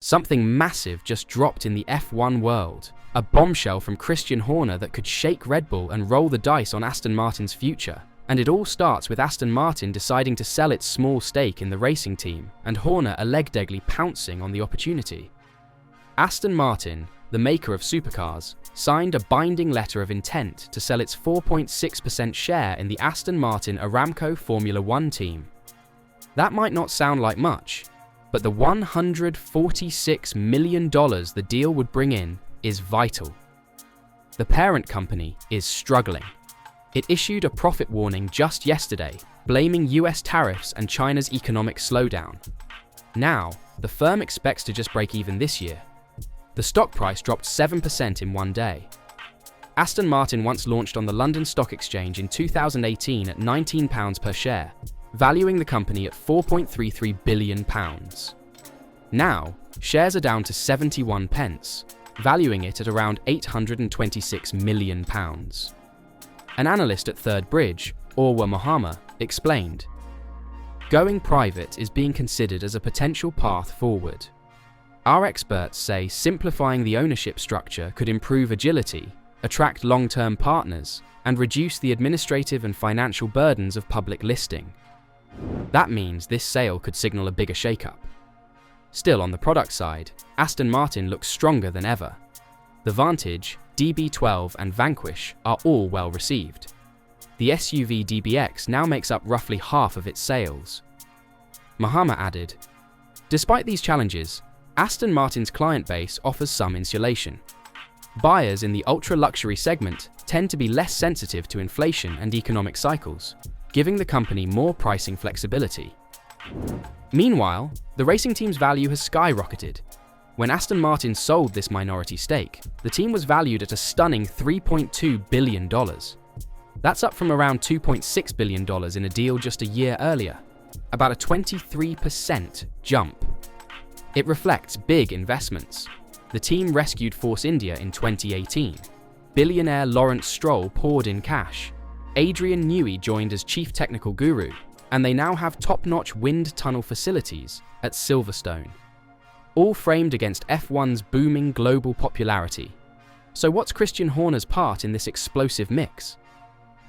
Something massive just dropped in the F1 world. A bombshell from Christian Horner that could shake Red Bull and roll the dice on Aston Martin's future. And it all starts with Aston Martin deciding to sell its small stake in the racing team, and Horner allegedly pouncing on the opportunity. Aston Martin, the maker of supercars, signed a binding letter of intent to sell its 4.6% share in the Aston Martin Aramco Formula One team. That might not sound like much, but the $146 million the deal would bring in is vital. The parent company is struggling. It issued a profit warning just yesterday, blaming US tariffs and China's economic slowdown. Now, the firm expects to just break even this year. The stock price dropped 7% in one day. Aston Martin once launched on the London Stock Exchange in 2018 at £19 per share, valuing the company at £4.33 billion. Now, shares are down to 71 pence, valuing it at around £826 million. An analyst at Third Bridge, Orwa Mohammed, explained, "Going private is being considered as a potential path forward. Our experts say simplifying the ownership structure could improve agility, attract long-term partners, and reduce the administrative and financial burdens of public listing. That means this sale could signal a bigger shakeup." Still, on the product side, Aston Martin looks stronger than ever. The Vantage, DB12 and Vanquish are all well received. The SUV DBX now makes up roughly half of its sales. Mohammed added, "Despite these challenges, Aston Martin's client base offers some insulation. Buyers in the ultra-luxury segment tend to be less sensitive to inflation and economic cycles, giving the company more pricing flexibility." Meanwhile, the racing team's value has skyrocketed. When Aston Martin sold this minority stake, the team was valued at a stunning $3.2 billion. That's up from around $2.6 billion in a deal just a year earlier, about a 23% jump. It reflects big investments. The team rescued Force India in 2018. Billionaire Lawrence Stroll poured in cash. Adrian Newey joined as chief technical guru, and they now have top-notch wind tunnel facilities at Silverstone. All framed against F1's booming global popularity. So what's Christian Horner's part in this explosive mix?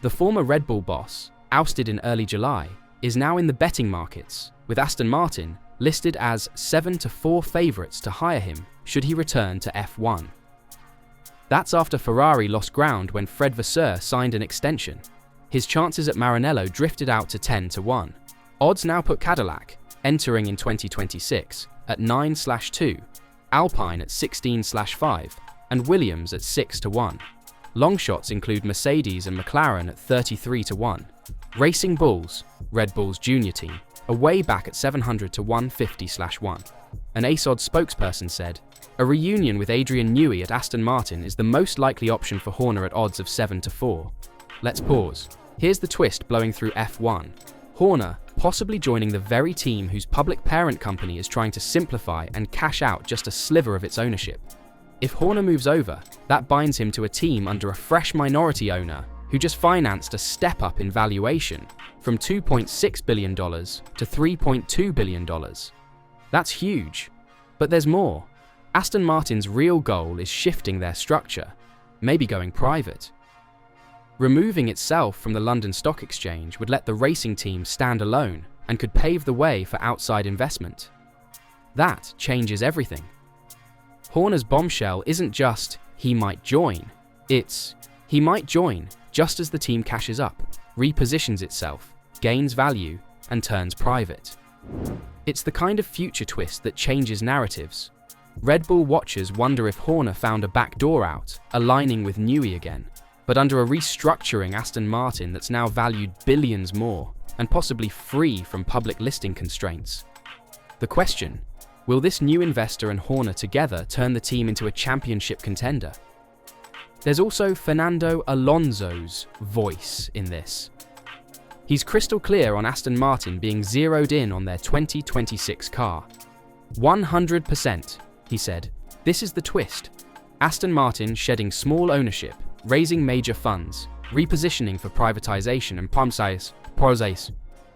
The former Red Bull boss, ousted in early July, is now in the betting markets, with Aston Martin listed as 7-4 favourites to hire him should he return to F1. That's after Ferrari lost ground when Fred Vasseur signed an extension. His chances at Maranello drifted out to 10-1. Odds now put Cadillac, entering in 2026, at 9/2, Alpine at 16/5, and Williams at 6-1. Long shots include Mercedes and McLaren at 33-1. Racing Bulls, Red Bull's junior team, are way back at 700-1, 50/1. An ASOD spokesperson said, "A reunion with Adrian Newey at Aston Martin is the most likely option for Horner at odds of 7-4. Let's pause. Here's the twist blowing through F1. Horner possibly joining the very team whose public parent company is trying to simplify and cash out just a sliver of its ownership. If Horner moves over, that binds him to a team under a fresh minority owner who just financed a step up in valuation from $2.6 billion to $3.2 billion. That's huge. But there's more. Aston Martin's real goal is shifting their structure, maybe going private. Removing itself from the London Stock Exchange would let the racing team stand alone and could pave the way for outside investment. That changes everything. Horner's bombshell isn't just, he might join. It's, he might join just as the team cashes up, repositions itself, gains value, and turns private. It's the kind of future twist that changes narratives. Red Bull watchers wonder if Horner found a backdoor out, aligning with Newey again. But under a restructuring Aston Martin that's now valued billions more, and possibly free from public listing constraints. The question, will this new investor and Horner together turn the team into a championship contender? There's also Fernando Alonso's voice in this. He's crystal clear on Aston Martin being zeroed in on their 2026 car. 100%, he said. This is the twist. Aston Martin shedding small ownership, raising major funds, repositioning for privatization and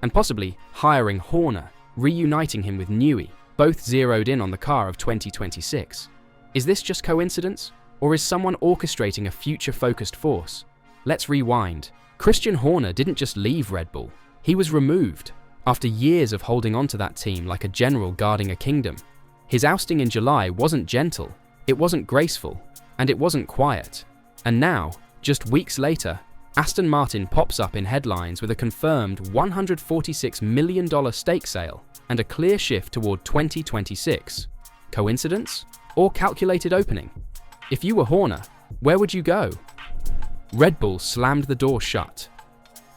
and possibly hiring Horner, reuniting him with Newey, both zeroed in on the car of 2026. Is this just coincidence? Or is someone orchestrating a future-focused force? Let's rewind. Christian Horner didn't just leave Red Bull. He was removed after years of holding onto that team like a general guarding a kingdom. His ousting in July wasn't gentle, it wasn't graceful, and it wasn't quiet. And now, just weeks later, Aston Martin pops up in headlines with a confirmed $146 million stake sale and a clear shift toward 2026. Coincidence? Or calculated opening? If you were Horner, where would you go? Red Bull slammed the door shut.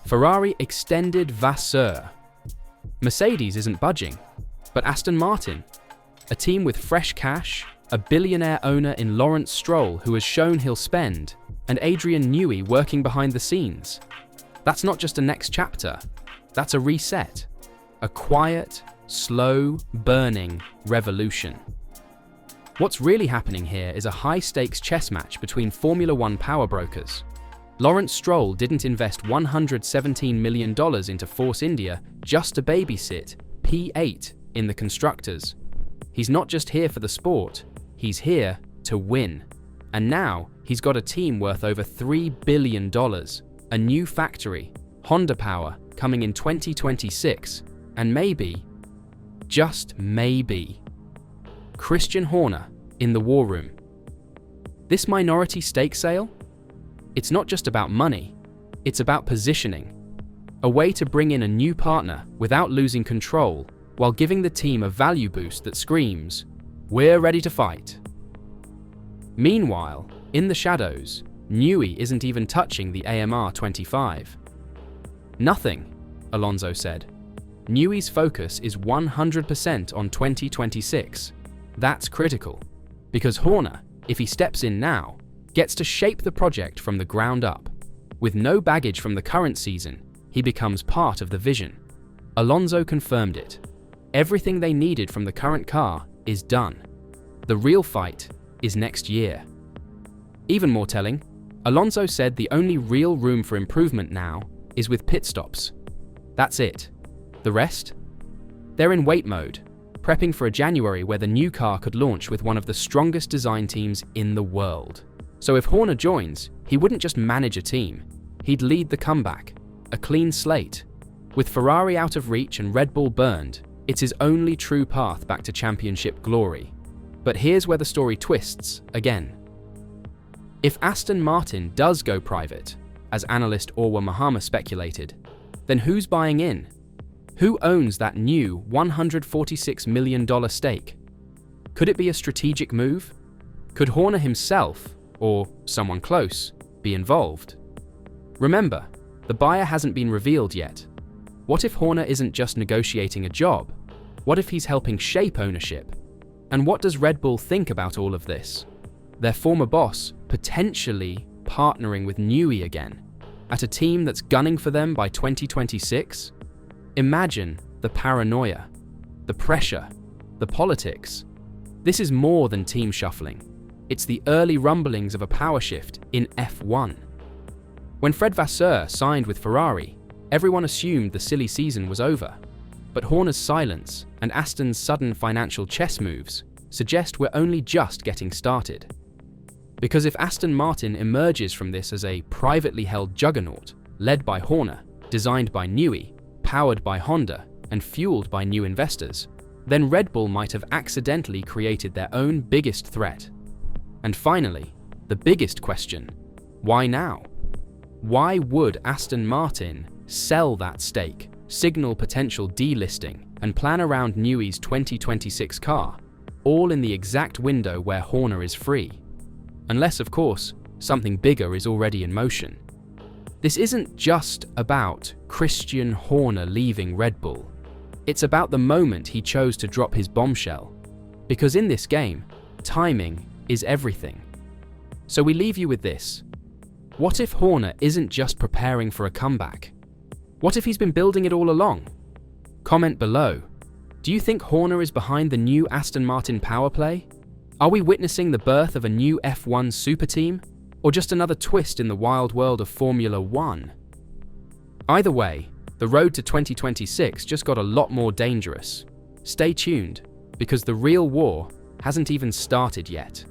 Ferrari extended Vasseur. Mercedes isn't budging, but Aston Martin, a team with fresh cash, a billionaire owner in Lawrence Stroll who has shown he'll spend, and Adrian Newey working behind the scenes. That's not just a next chapter, that's a reset. A quiet, slow, burning revolution. What's really happening here is a high-stakes chess match between Formula One power brokers. Lawrence Stroll didn't invest $117 million into Force India just to babysit P8 in the constructors. He's not just here for the sport, he's here to win. And now, he's got a team worth over $3 billion, a new factory, Honda Power, coming in 2026, and maybe, just maybe, Christian Horner in the war room. This minority stake sale? It's not just about money, it's about positioning. A way to bring in a new partner without losing control, while giving the team a value boost that screams, "We're ready to fight." Meanwhile, in the shadows, Newey isn't even touching the AMR 25. Nothing, Alonso said. Newey's focus is 100% on 2026. That's critical, because Horner, if he steps in now, gets to shape the project from the ground up. With no baggage from the current season, he becomes part of the vision. Alonso confirmed it. Everything they needed from the current car is done. The real fight is next year. Even more telling, Alonso said the only real room for improvement now is with pit stops. That's it. The rest? They're in wait mode, prepping for a January where the new car could launch with one of the strongest design teams in the world. So if Horner joins, he wouldn't just manage a team, he'd lead the comeback, a clean slate. With Ferrari out of reach and Red Bull burned, it's his only true path back to championship glory. But here's where the story twists again. If Aston Martin does go private, as analyst Orwa Mahama speculated, then who's buying in? Who owns that new $146 million stake? Could it be a strategic move? Could Horner himself, or someone close, be involved? Remember, the buyer hasn't been revealed yet. What if Horner isn't just negotiating a job? What if he's helping shape ownership? And what does Red Bull think about all of this? Their former boss potentially partnering with Newey again, at a team that's gunning for them by 2026? Imagine the paranoia, the pressure, the politics. This is more than team shuffling. It's the early rumblings of a power shift in F1. When Fred Vasseur signed with Ferrari, everyone assumed the silly season was over. But Horner's silence and Aston's sudden financial chess moves suggest we're only just getting started. Because if Aston Martin emerges from this as a privately held juggernaut, led by Horner, designed by Newey, powered by Honda, and fueled by new investors, then Red Bull might have accidentally created their own biggest threat. And finally, the biggest question: why now? Why would Aston Martin sell that stake, signal potential delisting, and plan around Newey's 2026 car, all in the exact window where Horner is free? Unless, of course, something bigger is already in motion. This isn't just about Christian Horner leaving Red Bull. It's about the moment he chose to drop his bombshell. Because in this game, timing is everything. So we leave you with this. What if Horner isn't just preparing for a comeback? What if he's been building it all along? Comment below. Do you think Horner is behind the new Aston Martin power play? Are we witnessing the birth of a new F1 super team? Or just another twist in the wild world of Formula One? Either way, the road to 2026 just got a lot more dangerous. Stay tuned. because the real war hasn't even started yet.